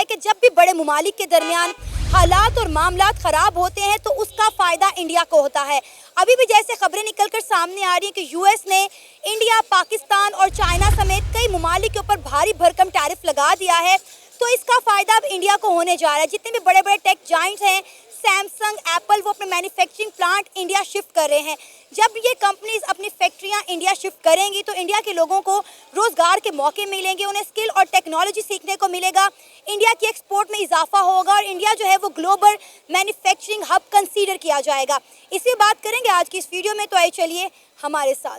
है कि जब भी बड़े मुमालिक के दरमियान हालात और मामलात ख़राब होते हैं तो उसका फ़ायदा इंडिया को होता है। अभी भी जैसे खबरें निकलकर सामने आ रही हैं कि यूएस ने इंडिया, पाकिस्तान और चाइना समेत कई मुमालिक के ऊपर भारी भरकम टैरिफ लगा दिया है, तो इसका फ़ायदा अब इंडिया को होने जा रहा है। जितने भी बड़े बड़े टेक जाइंट्स हैं, सैमसंग, एप्पल, वो अपने मैन्युफैक्चरिंग प्लांट इंडिया शिफ्ट कर रहे हैं। जब ये कंपनीज अपनी फैक्ट्रियां इंडिया शिफ्ट करेंगी तो इंडिया के लोगों को रोज़गार के मौके मिलेंगे, उन्हें स्किल और टेक्नोलॉजी सीखने को मिलेगा, इंडिया की एक्सपोर्ट में इजाफा होगा और इंडिया जो है वो ग्लोबल मैन्युफैक्चरिंग हब कंसीडर किया जाएगा। इसी बात करेंगे आज की इस वीडियो में, तो आइए चलिए हमारे साथ।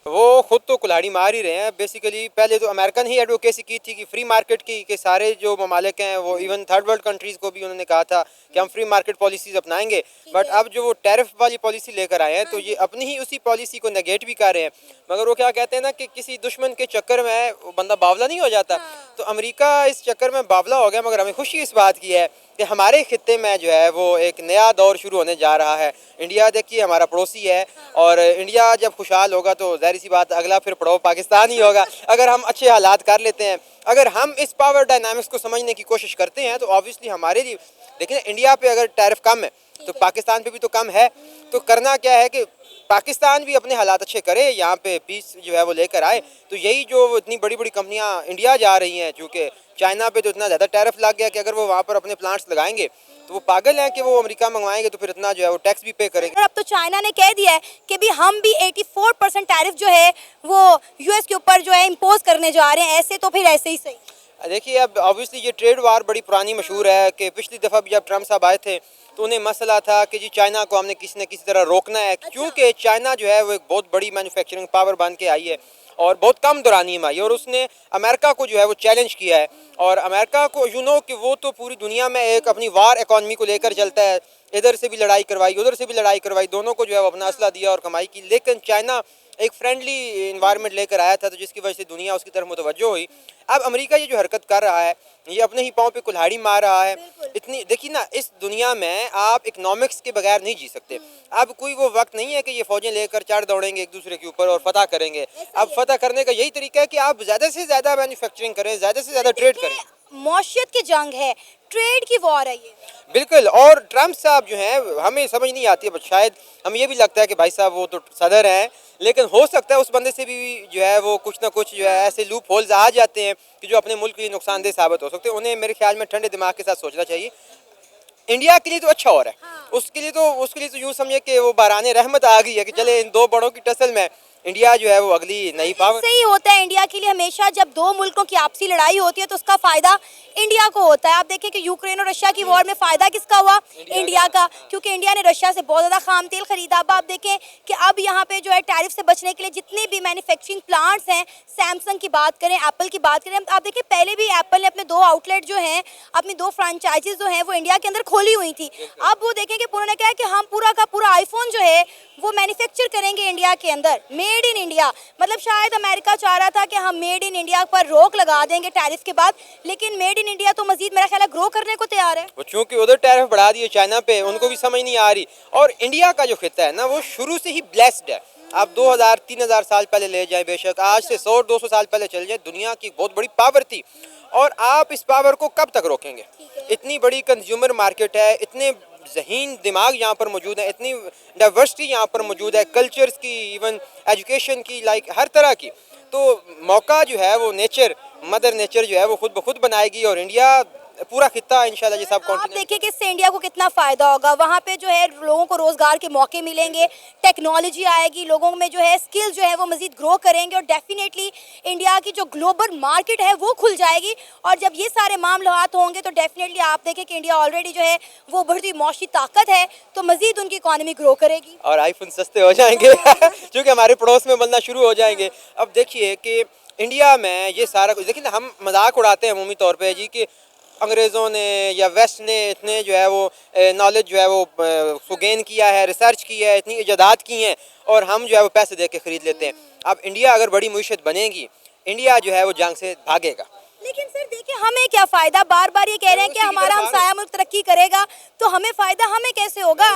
वो खुद तो कुल्हाड़ी मार ही रहे हैं। बेसिकली पहले तो अमेरिकन ही एडवोकेसी की थी कि फ्री मार्केट की, कि सारे जो ममालिक हैं वो इवन थर्ड वर्ल्ड कंट्रीज़ को भी उन्होंने कहा था कि हम फ्री मार्केट पॉलिसीज़ अपनाएंगे। बट अब जो वो टैरिफ वाली पॉलिसी लेकर आए हैं तो ये अपनी ही उसी पॉलिसी को नेगेट भी कर रहे हैं। मगर वो क्या कहते हैं ना कि किसी दुश्मन के चक्कर में वो बंदा बावला नहीं हो जाता। तो अमेरिका इस चक्कर में बावला हो गया। मगर हमें खुशी इस बात की है कि हमारे खित्ते में जो है वो एक नया दौर शुरू होने जा रहा है। इंडिया देखिए हमारा पड़ोसी है और इंडिया जब खुशहाल होगा तो ज़ाहिर सी बात अगला फिर पड़ोस पाकिस्तान ही होगा। अगर हम अच्छे हालात कर लेते हैं, अगर हम इस पावर डायनामिक्स को समझने की कोशिश करते हैं तो ऑब्वियसली हमारे लिए, देखिए इंडिया पे अगर टैरिफ कम है तो पाकिस्तान पे भी तो कम है। तो करना क्या है कि पाकिस्तान भी अपने हालात अच्छे करे, यहाँ पे पीस जो है वो लेकर आए। तो यही जो इतनी बड़ी बड़ी कंपनियाँ इंडिया जा रही हैं, चूँकि चाइना पे तो इतना ज़्यादा टैरिफ लग गया कि अगर वो वहाँ पर अपने प्लांट्स लगाएंगे तो वो पागल हैं कि वो अमेरिका मंगवाएंगे तो फिर इतना जो है वो टैक्स भी पे करेंगे। अब तो चाइना ने कह दिया है कि भी हम भी 84% टैरिफ जो है वो यूएस के ऊपर जो है इम्पोज करने जा रहे हैं। ऐसे तो फिर ऐसे ही सही। देखिए अब ऑब्वियसली ये ट्रेड वार बड़ी पुरानी मशहूर है कि पिछली दफ़ा भी जब ट्रम्प साहब आए थे तो उन्हें मसला था कि जी चाइना को हमने किसी न किसी तरह रोकना है। क्योंकि चाइना जो है वो एक बहुत बड़ी मैन्युफैक्चरिंग पावर बन के आई है और बहुत कम दौरानी में आई है और उसने अमेरिका को जो है वो चैलेंज किया है। और अमेरिका को कि वो तो पूरी दुनिया में एक अपनी वार इकॉनमी को लेकर चलता है, इधर से भी लड़ाई करवाई, उधर से भी लड़ाई करवाई, दोनों को जो है वो अपना असला दिया और कमाई की। लेकिन चाइना एक फ्रेंडली इन्वायरमेंट लेकर आया था तो जिसकी वजह से दुनिया उसकी तरफ मुतवज्जो हुई। अब अमेरिका ये जो हरकत कर रहा है ये अपने ही पाँव पे कुल्हाड़ी मार रहा है। इतनी देखिए ना, इस दुनिया में आप इकनॉमिक्स के बगैर नहीं जी सकते। अब कोई वो वक्त नहीं है कि ये फौजें लेकर चढ़ दौड़ेंगे एक दूसरे के ऊपर और फतह करेंगे। अब फतह करने का यही तरीका है कि आप ज़्यादा से ज़्यादा मैन्युफैक्चरिंग करें, ज़्यादा से ज़्यादा ट्रेड करें। मौशियत की जंग है, ट्रेड की वॉर है ये। बिल्कुल। और ट्रम्प साहब जो हैं हमें समझ नहीं आती है, शायद हमें ये भी लगता है कि भाई साहब वो तो सदर हैं, लेकिन हो सकता है उस बंदे से भी जो है वो कुछ ना कुछ जो है ऐसे लूप होल्स आ जाते हैं कि जो अपने मुल्क के लिए नुकसानदेह साबित हो सकते हैं। उन्हें मेरे ख्याल में ठंडे दिमाग के साथ सोचना चाहिए। इंडिया के लिए तो अच्छा हो रहा है। हाँ। उसके लिए तो यूँ समझे कि वो बाराने रहमत आ गई है कि चले इन दो बड़ों की टसल में इंडिया जो है वो अगली नई पावर। सही होता है इंडिया के लिए हमेशा, जब दो मुल्कों की आपसी लड़ाई होती है तो उसका फायदा इंडिया को होता है। आप देखें कि यूक्रेन और रशिया की वॉर में फायदा किसका हुआ? इंडिया का, क्योंकि इंडिया ने रशिया से बहुत ज़्यादा खाम तेल खरीदा। अब आप देखें कि अब यहाँ पे जो है टैरिफ से बचने के लिए जितने भी मैन्युफैक्चरिंग प्लांट्स हैं, सैमसंग की बात करें, एप्पल की बात करें, आप देखें पहले भी एप्पल ने अपने 2 आउटलेट जो हैं, अपनी 2 फ्रेंचाइजीज जो हैं वो इंडिया के अंदर खोली हुई थी। अब वो देखें कि उन्होंने कहा कि हम पूरा का पूरा आईफोन जो है वो मैन्युफैक्चर करेंगे इंडिया के अंदर, मेड इन इंडिया। मतलब शायद अमेरिका चाह रहा था कि हम मेड इन इंडिया पर रोक लगा देंगे टैरिफ के बाद, लेकिन मेड इन इंडिया तो मजीद मेरा ख्याल है ग्रो करने को तैयार है। वो चूंकि उधर टैरिफ बढ़ा दिए चाइना पे, उनको भी समझ नहीं आ रही। और इंडिया का जो खिता है ना वो शुरू से ही ब्लेस्ड है। आप 2000-3000 साल पहले ले जाएं, बेशक आज से 100-200 साल पहले चले जाएं, दुनिया की बहुत बड़ी पावर थी। और आप इस पावर को कब तक रोकेंगे? इतनी बड़ी कंज्यूमर मार्केट है, इतने ज़हीन दिमाग यहाँ पर मौजूद है, इतनी डाइवर्सिटी यहाँ पर मौजूद है, कल्चर्स की, इवन एजुकेशन की, लाइक हर तरह की। तो मौका जो है वो नेचर, मदर नेचर जो है वो खुद ब खुद बनाएगी और इंडिया पूरा खित्ता इंशाल्लाह ये सब आप देखिए कि इससे इंडिया को कितना फ़ायदा होगा। वहाँ पे जो है लोगों को रोज़गार के मौके मिलेंगे, टेक्नोलॉजी आएगी, लोगों में जो है स्किल जो है वो मज़ीद ग्रो करेंगे और डेफिनेटली इंडिया की जो ग्लोबल मार्केट है वो खुल जाएगी। और जब ये सारे मामलात होंगे तो डेफिनेटली आप देखें कि इंडिया ऑलरेडी जो है वो बढ़ती मौशी ताकत है, तो मज़ीद उनकी इकॉनमी ग्रो करेगी और आईफोन सस्ते हो जाएंगे क्योंकि हमारे पड़ोस में बनना शुरू हो जाएंगे। अब देखिए कि इंडिया में ये सारा कुछ, देखिए ना हम मजाक उड़ाते हैं अमूमी तौर पर जी कि अंग्रेज़ों ने या वेस्ट ने इतने जो है वो नॉलेज जो है वो गेन किया है, रिसर्च की है, इतनी इजादात की हैं और हम जो है वो पैसे दे के ख़रीद लेते हैं। अब इंडिया अगर बड़ी मुईशत बनेगी, इंडिया जो है वो जंग से भागेगा। लेकिन सर देखिए हमें क्या फायदा, बार बार ये कह रहे हैं कि हमारा हमसाया मुल्क तरक्की करेगा तो हमें फायदा, हमें कैसे होगा,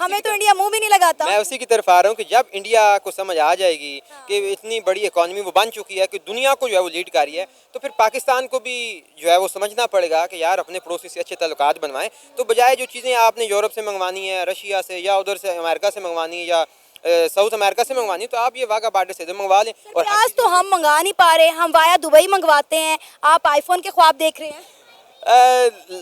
हमें तो इंडिया मुंह भी नहीं लगाता। मैं उसी की तरफ आ रहा हूँ कि जब इंडिया को समझ आ जाएगी कि इतनी बड़ी इकॉनमी वो बन चुकी है कि दुनिया को जो है वो लीड कर रही है, तो फिर पाकिस्तान को भी जो है वो समझना पड़ेगा कि यार अपने पड़ोसी से अच्छे ताल्लुकात बनवाएं। तो बजाय जो चीज़ें आपने यूरोप से मंगवानी है, रशिया से या उधर से अमेरिका से मंगवानी है या साउथ अमेरिका से मंगवानी, तो आप ये वाघा बॉर्डर से मंगवा लें। और प्याज तो हम मंगा नहीं पा रहे, हम वाया दुबई मंगवाते हैं, आप आईफोन के ख्वाब देख रहे हैं।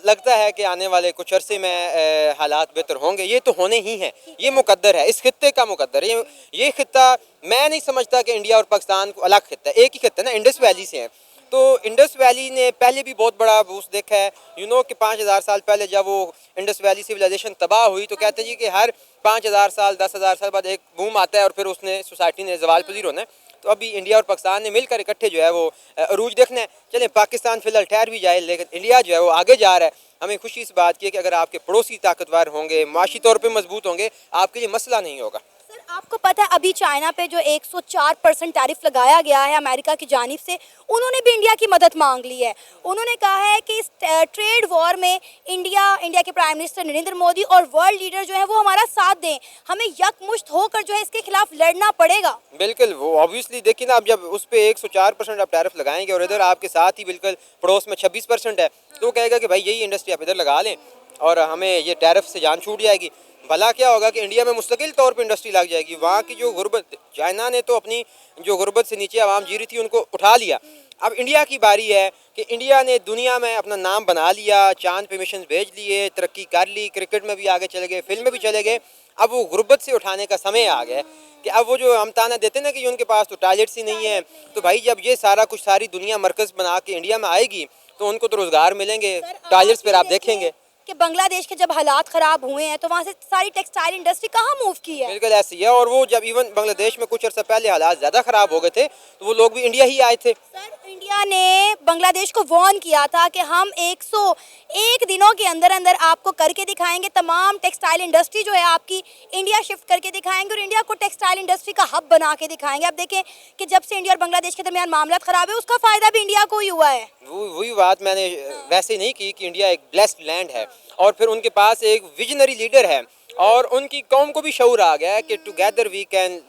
लगता है कि आने वाले कुछ अरसे में हालात बेहतर होंगे, ये तो होने ही हैं, ये मुकद्दर है, इस खित्ते का मुकद्दर है। ये खित्ता मैं नहीं समझता कि इंडिया और पाकिस्तान को अलग खित्ता है, एक ही खित्ता है ना, इंडस वैली से है। तो इंडस वैली ने पहले भी बहुत बड़ा बूस्ट देखा है, कि 5000 साल पहले जब वो इंडस वैली सिविलाइजेशन तबाह हुई तो कहते हैं जी कि हर 5000 साल 10,000 साल बाद एक बूम आता है और फिर उसने सोसाइटी ने जवाल पजीर होना है। तो अभी इंडिया और पाकिस्तान ने मिलकर इकट्ठे जो है वो अरूज देखना है। चलें, पाकिस्तान फिलहाल ठहर भी जाए, लेकिन इंडिया जो है वो आगे जा रहा है। हमें खुशी इस बात की है कि अगर आपके पड़ोसी ताकतवर होंगे, माशी तौर पे मजबूत होंगे, आपके लिए मसला नहीं होगा। सर आपको पता है अभी चाइना पे जो 104% टैरिफ लगाया गया है अमेरिका की जानिब से, उन्होंने भी इंडिया की मदद मांग ली है। उन्होंने कहा है कि इस ट्रेड वॉर में इंडिया के प्राइम मिनिस्टर नरेंद्र मोदी और वर्ल्ड लीडर जो है वो हमारा साथ दें, हमें यकमुश्त होकर जो है इसके खिलाफ लड़ना पड़ेगा। बिल्कुल, वो ऑब्वियसली देखिए ना, अब जब उस पर 104% आप टैरिफ लगाएंगे और इधर आपके साथ ही बिल्कुल पड़ोस में 26% है, तो वो कहेगा कि भाई यही इंडस्ट्री आप इधर लगा लें और हमें ये टैरिफ से जान छूट जाएगी। भला क्या होगा कि इंडिया में मुस्तकिल तौर पे इंडस्ट्री लग जाएगी। वहाँ की जो गुर्बत, चाइना ने तो अपनी जो गुर्बत से नीचे आवाम जी रही थी उनको उठा लिया। अब इंडिया की बारी है कि इंडिया ने दुनिया में अपना नाम बना लिया, चांद पे मिशन भेज लिए, तरक्की कर ली, क्रिकेट में भी आगे चले गए, फिल्म में भी चले गए। अब वो गुर्बत से उठाने का समय आ गया है कि अब वो जो हम ताना देते ना कि उनके पास तो टॉयलेट्स ही नहीं है, तो भाई जब ये सारा कुछ सारी दुनिया मरकज़ बना के इंडिया में आएगी तो उनको तो रोज़गार मिलेंगे, टॉयलेट्स पर आप देखेंगे कि बांग्लादेश के जब हालात ख़राब हुए हैं तो वहाँ से सारी टेक्सटाइल इंडस्ट्री कहाँ मूव की है। बिल्कुल ऐसी है। और वो जब इवन बांग्लादेश में कुछ अर्सा पहले हालात ज़्यादा ख़राब हो गए थे तो वो लोग भी इंडिया ही आए थे। सर इंडिया ने बांग्लादेश को वार्न किया था कि हम 101 दिनों के अंदर अंदर आपको करके दिखाएंगे, तमाम टेक्सटाइल इंडस्ट्री जो है आपकी इंडिया शिफ्ट करके दिखाएंगे और इंडिया को टेक्सटाइल इंडस्ट्री का हब बना के दिखाएंगे। आप देखें कि जब से इंडिया और बांग्लादेश के दरमियान मामला ख़राब है उसका फ़ायदा भी इंडिया को ही हुआ है। वही बात मैंने वैसे नहीं की कि इंडिया एक ब्लेस्ड लैंड है और फिर उनके पास एक विजनरी लीडर है और उनकी कौम को भी शऊर आ गया है कि together we can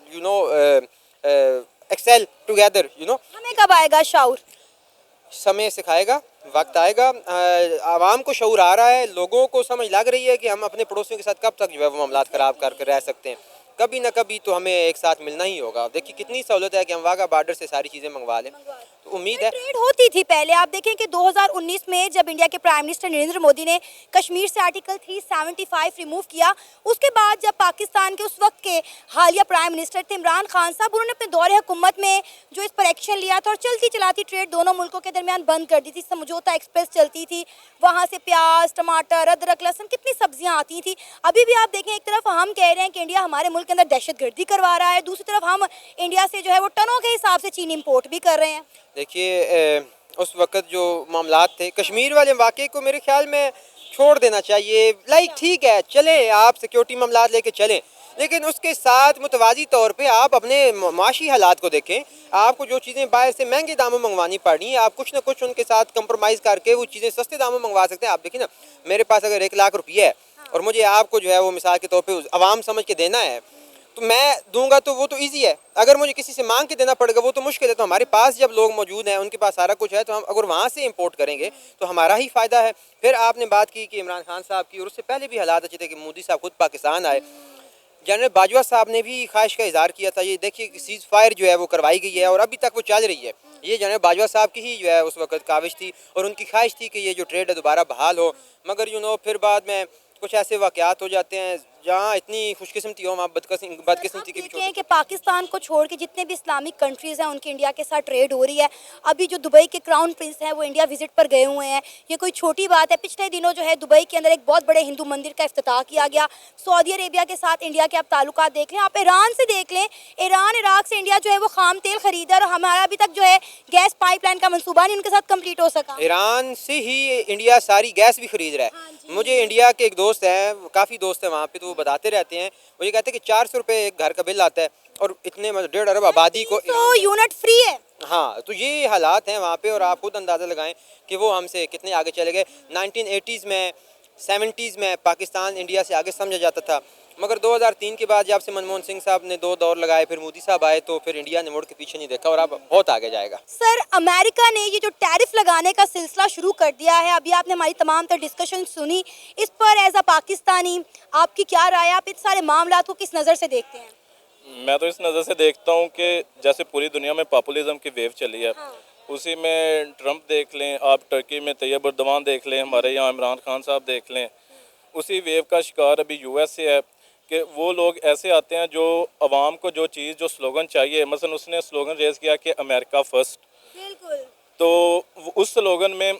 excel together. हमें कब आएगा शऊर? समय सिखाएगा, वक्त आएगा। आवाम को शऊर आ रहा है, लोगों को समझ लग रही है कि हम अपने पड़ोसियों के साथ कब तक जो है वो मामलात ख़राब करके रह सकते हैं। कभी ना कभी तो हमें एक साथ मिलना ही होगा। देखिए कितनी सहूलत है कि हम वाघा बॉर्डर से सारी चीज़ें मंगवा लें। तो उम्मीद है ट्रेड होती थी पहले। आप देखें कि 2019 में जब इंडिया के प्राइम मिनिस्टर नरेंद्र मोदी ने कश्मीर से आर्टिकल 375 रिमूव किया, उसके बाद जब पाकिस्तान के उस वक्त के हालिया प्राइम मिनिस्टर थे इमरान खान साहब, उन्होंने अपने दौरे हुकूमत में जो इस पर एक्शन लिया था और चलती चलाती ट्रेड दोनों मुल्कों के दरमियान बंद कर दी थी। समझौता एक्सप्रेस चलती थी, वहाँ से प्याज, टमाटर, अदरक, लहसुन, कितनी सब्जियाँ आती थी। अभी भी आप देखें एक तरफ हम कह रहे हैं कि इंडिया हमारे मुल्क के अंदर दहशतगर्दी करवा रहा है, दूसरी तरफ हम इंडिया से जो है वो टनों के हिसाब से चीनी इम्पोर्ट भी कर रहे हैं। देखिए उस वक़्त जो मामलात थे कश्मीर वाले वाक़े को मेरे ख्याल में छोड़ देना चाहिए। ठीक है, चलें, आप सिक्योरिटी मामलात लेके चलें, लेकिन उसके साथ मुतवाज़ी तौर पे आप अपने माशी हालात को देखें। आपको जो चीज़ें बाहर से महंगे दामों मंगवानी पड़ी हैं, आप कुछ ना कुछ उनके साथ कंप्रोमाइज़ करके वो चीज़ें सस्ते दामों मंगवा सकते हैं। आप देखिए ना, मेरे पास अगर 1 लाख रुपये है और मुझे आपको जो है वो मिसाल के तौर पर आवाम समझ के देना है तो मैं दूंगा, तो वो तो इजी है। अगर मुझे किसी से मांग के देना पड़ेगा वो तो मुश्किल है। तो हमारे पास जब लोग मौजूद हैं, उनके पास सारा कुछ है, तो हम अगर वहाँ से इंपोर्ट करेंगे तो हमारा ही फ़ायदा है। फिर आपने बात की कि इमरान खान साहब की, और उससे पहले भी हालात अच्छे थे कि मोदी साहब खुद पाकिस्तान आए। जनरल बाजवा साहब ने भी ख्वाहिश का इजहार किया था। ये देखिए कि सीज़ फायर जो है वो करवाई गई है और अभी तक वो चल रही है। ये जनरल बाजवा साहब की ही जो है उस वक्त काविश थी और उनकी ख्वाहिश थी कि ये जो ट्रेड है दोबारा बहाल हो। मगर फिर बाद में कुछ ऐसे वाक़यात हो जाते हैं जहाँ इतनी खुशकिस्मती हो, वहाँ बदकिस्मती की भी देखें कि पाकिस्तान को छोड़ के जितने भी इस्लामिक कंट्रीज़ हैं उनकी इंडिया के साथ ट्रेड हो रही है। अभी जो दुबई के क्राउन प्रिंस हैं वो इंडिया विजिट पर गए हुए हैं, ये कोई छोटी बात है। पिछले दिनों जो है दुबई के अंदर एक बहुत बड़े हिंदू मंदिर का इफ्तिताह किया गया। सऊदी अरेबिया के साथ इंडिया के आप ताल्लुकात देख लें, आप ईरान से देख लें, ईरान इराक से इंडिया जो है वो खाम तेल खरीदा और हमारा अभी तक जो है गैस पाइपलाइन का मनसूबा नहीं उनके साथ कम्प्लीट हो सका। ईरान से ही इंडिया सारी गैस भी खरीद रहा है। मुझे इंडिया के एक दोस्त हैं, काफ़ी दोस्त हैं वहाँ पे, तो वो बताते रहते हैं, वो ये कहते हैं कि 400 रुपये एक घर का बिल आता है और इतने 1.5 अरब आबादी को तो यूनिट फ्री है। हाँ, तो ये हालात हैं वहाँ पे और आप खुद अंदाज़ा लगाएं कि वो हमसे कितने आगे चले गए। 1980s में 70s में पाकिस्तान इंडिया से आगे समझा जाता था, मगर 2003 के बाद जब से मनमोहन सिंह साहब ने 2 दौर लगाए, फिर मोदी साहब आए, तो फिर इंडिया ने मुड़ के पीछे नहीं देखा और अब बहुत आगे जाएगा। सर, अमेरिका ने ये जो टैरिफ लगाने का सिलसिला शुरू कर दिया है, अभी आपने हमारी तमाम तर डिस्कशन सुनी, इस पर एज अ पाकिस्तानी आपकी क्या राय है? आप इस सारे मामला को किस नज़र से देखते हैं? मैं तो इस नज़र से देखता हूँ कि जैसे पूरी दुनिया में पॉपुलिज्म की वेव चली है, हाँ। उसी में ट्रंप देख लें, आप टर्की में तैयब उर्दवान देख लें, हमारे यहाँ इमरान खान साहब देख लें, उसी वेव का शिकार अभी यूएस से है कि वो लोग ऐसे आते हैं जो आवाम को जो चीज़ जो स्लोगन चाहिए, मसलन उसने स्लोगन रेज़ किया कि अमेरिका फ़र्स्ट, बिल्कुल। तो उस स्लोगन में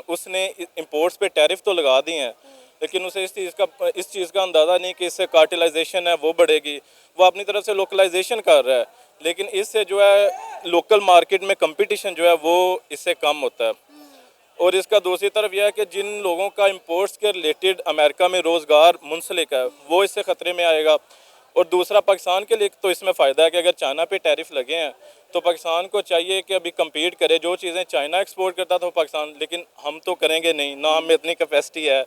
उसने इंपोर्ट्स पे टैरिफ तो लगा दिए हैं, लेकिन उसे इस चीज़ का अंदाज़ा नहीं कि इससे कार्टेलाइजेशन है वो बढ़ेगी। वो अपनी तरफ से लोकलाइजेशन कर रहा है, लेकिन इससे जो है लोकल मार्केट में कंपटीशन जो है वो इससे कम होता है। और इसका दूसरी तरफ यह है कि जिन लोगों का इंपोर्ट्स के रिलेटेड अमेरिका में रोज़गार मुंसलिक है वो इससे ख़तरे में आएगा। और दूसरा, पाकिस्तान के लिए तो इसमें फ़ायदा है कि अगर चाइना पे टैरिफ लगे हैं तो पाकिस्तान को चाहिए कि अभी कम्पीट करे, जो चीज़ें चाइना एक्सपोर्ट करता था पाकिस्तान, लेकिन हम तो करेंगे नहीं ना, हम में इतनी कैपेसिटी है,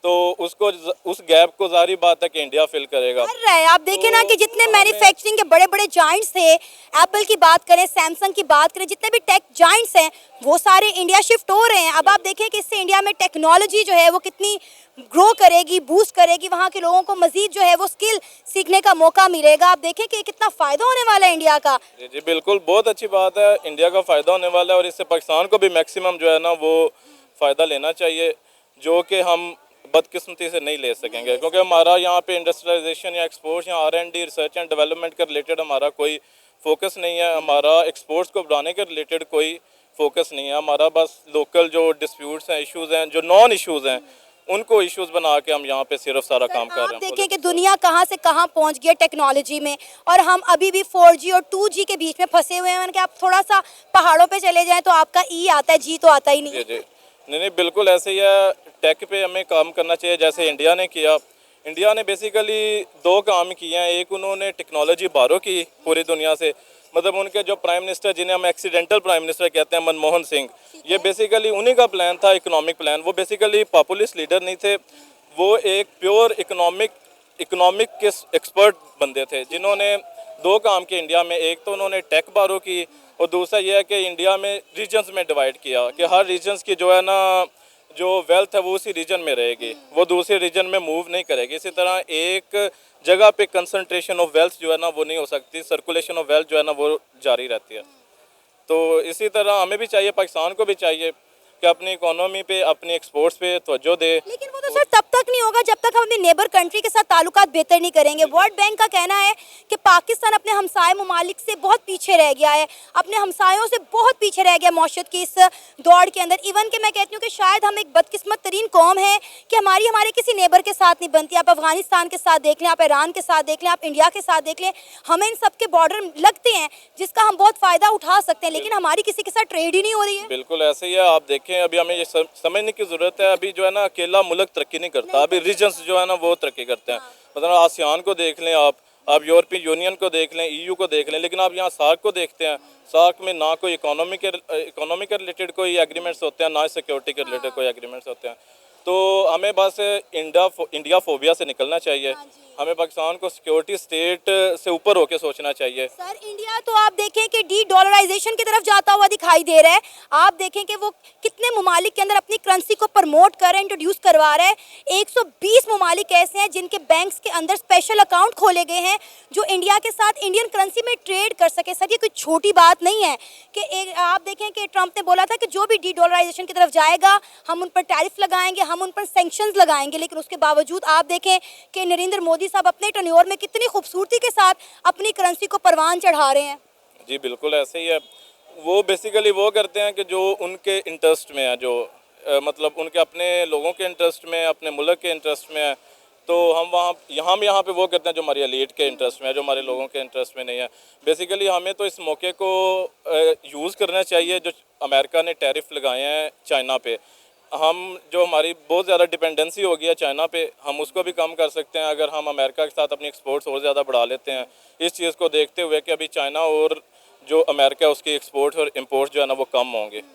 तो उस गैप को ज़ाहिर बात है कि इंडिया फिल करेगा। कर रहा है। आप देखें ना कि जितने मैन्युफैक्चरिंग के बड़े बड़े जाइंट्स थे, एप्पल की बात करें, सैमसंग की बात करें, जितने भी टेक जाइंट्स हैं वो सारे इंडिया शिफ्ट हो रहे हैं। अब आप देखें कि इससे इंडिया में टेक्नोलॉजी जो है वो कितनी ग्रो करेगी, बूस्ट करेगी, वहाँ के लोगों को मजीद जो है वो स्किल सीखने का मौका मिलेगा। आप देखें कि कितना फ़ायदा होने वाला है इंडिया का। जी जी बिल्कुल, बहुत अच्छी बात है, इंडिया का फ़ायदा होने वाला है और इससे पाकिस्तान को भी मैक्सिमम जो है ना वो फ़ायदा लेना चाहिए, जो कि हम बदकिस्मती से नहीं ले सकेंगे, क्योंकि हमारा यहाँ पे इंडस्ट्रियलाइजेशन या एक्सपोर्ट्स या R&D रिसर्च एंड डेवलपमेंट के रिलेटेड हमारा कोई फोकस नहीं है, हमारा एक्सपोर्ट्स को बढ़ाने के रिलेटेड कोई फोकस नहीं है। हमारा बस लोकल जो डिस्प्यूट्स हैं, इश्यूज़ हैं, जो नॉन इश्यूज़ हैं, उनको इश्यूज़ बना के हम यहाँ पे सिर्फ सारा काम कर रहे आप हैं। देखें कि दुनिया कहाँ से कहाँ पहुँच गई है टेक्नोलॉजी में, और हम अभी भी 4G और 2G के बीच में फंसे हुए हैं। मैंने कहा आप थोड़ा सा पहाड़ों पे चले जाएं तो आपका ई आता है, जी तो आता ही नहीं जी जी नहीं बिल्कुल ऐसे ही है। टेक पे हमें काम करना चाहिए जैसे इंडिया ने किया। इंडिया ने बेसिकली 2 काम किए हैं, एक उन्होंने टेक्नोलॉजी बारो की पूरी दुनिया से, मतलब उनके जो प्राइम मिनिस्टर, जिन्हें हम एक्सीडेंटल प्राइम मिनिस्टर कहते हैं, मनमोहन सिंह, ये बेसिकली उन्हीं का प्लान था, इकोनॉमिक प्लान। वो बेसिकली पॉपुलिस्ट लीडर नहीं थे, वो एक प्योर इकोनॉमिक के एक्सपर्ट बंदे थे, जिन्होंने 2 काम किए इंडिया में। एक तो उन्होंने टेक बारो की और दूसरा यह है कि इंडिया में रीजन्स में डिवाइड किया कि हर रीजन्स की जो है ना जो वेल्थ है वो उसी रीजन में रहेगी, वो दूसरे रीजन में मूव नहीं करेगी। इसी तरह एक जगह पे कंसंट्रेशन ऑफ वेल्थ जो है ना वो नहीं हो सकती, सर्कुलेशन ऑफ वेल्थ जो है ना वो जारी रहती है। तो इसी तरह हमें भी चाहिए, पाकिस्तान को भी चाहिए कि अपनी इकोनॉमी पे, अपनी एक्सपोर्ट्स पे तवज्जो दे। लेकिन वो तो सर तब तक नहीं होगा जब तक हम अपनी नेबर कंट्री के साथ ताल्लुकात बेहतर नहीं करेंगे। वर्ल्ड बैंक का कहना है कि पाकिस्तान अपने हमसाय ममालिक से बहुत पीछे रह गया है, अपने हमसायों से बहुत पीछे रह गया मौशत की इस दौड़ के अंदर। इवन के मैं कहती हूँ कि शायद हम एक बदकिस्मत तरीन कौम है कि हमारे किसी नेबर के साथ नहीं बनती। आप अफगानिस्तान के साथ देख लें, आप ईरान के साथ देख लें, आप इंडिया के साथ देख लें, हमें इन सब के बॉर्डर लगते हैं जिसका हम बहुत फ़ायदा उठा सकते हैं, लेकिन हमारी किसी के साथ ट्रेड ही नहीं हो रही है। बिल्कुल ऐसे ही है। आप देखें अभी हमें ये समझने की ज़रूरत है, अभी जो है ना अकेला मुल्क तरक्की नहीं करता, अभी रीजन्स जो है ना वो तरक्की करते हैं। मतलब आसियान को देख लें, आप यूरोपियन यूनियन को देख लें, EU को देख लें, लेकिन आप यहाँ सार्क को देखते हैं, सार्क में ना कोई इकोनॉमी के रिलेटेड कोई एग्रीमेंट्स होते हैं, ना सिक्योरिटी के रिलेटेड कोई एग्रीमेंट्स होते हैं। तो हमें बस इंडिया फोबिया से निकलना चाहिए, हमें पाकिस्तान को सिक्योरिटी स्टेट से ऊपर होकर सोचना चाहिए। सर, इंडिया तो आप देखें कि डी डॉलराइजेशन की तरफ जाता हुआ दिखाई दे रहा है। आप देखें कि वो कितने ममालिक के अंदर अपनी करेंसी को प्रमोट कर रहा है, इंट्रोड्यूस करवा रहा है। 120 ममालिक ऐसे हैं जिनके बैंक्स के अंदर स्पेशल अकाउंट खोले गए हैं जो इंडिया के साथ इंडियन करेंसी में ट्रेड कर सके। सर, ये कोई छोटी बात नहीं है कि आप देखें कि ट्रंप ने बोला था कि जो भी डी डॉलराइजेशन की तरफ जाएगा हम उन पर टैरिफ लगाएंगे, हम उन पर सैंक्शंस लगाएंगे, लेकिन उसके बावजूद आप देखें कि नरेंद्र मोदी साहब अपने टन्योर में कितनी खूबसूरती के साथ अपनी करेंसी को परवान चढ़ा रहे हैं। जी बिल्कुल ऐसे ही है। वो बेसिकली वो करते हैं कि जो उनके इंटरेस्ट में है, जो मतलब उनके अपने लोगों के इंटरेस्ट में, अपने मुल्क के इंटरेस्ट में है, तो हम यहाँ पे वो करते हैं जो हमारी एलीट के इंटरेस्ट में है, जो हमारे लोगों के इंटरेस्ट में नहीं है। बेसिकली हमें तो इस मौके को यूज़ करना चाहिए। जो अमेरिका ने टैरिफ लगाए हैं चाइना पे, हम जो हमारी बहुत ज़्यादा डिपेंडेंसी हो गई है चाइना पे, हम उसको भी कम कर सकते हैं अगर हम अमेरिका के साथ अपनी एक्सपोर्ट्स और ज़्यादा बढ़ा लेते हैं। इस चीज़ को देखते हुए कि अभी चाइना और जो अमेरिका है उसकी एक्सपोर्ट और इंपोर्ट जो है ना वो कम होंगे।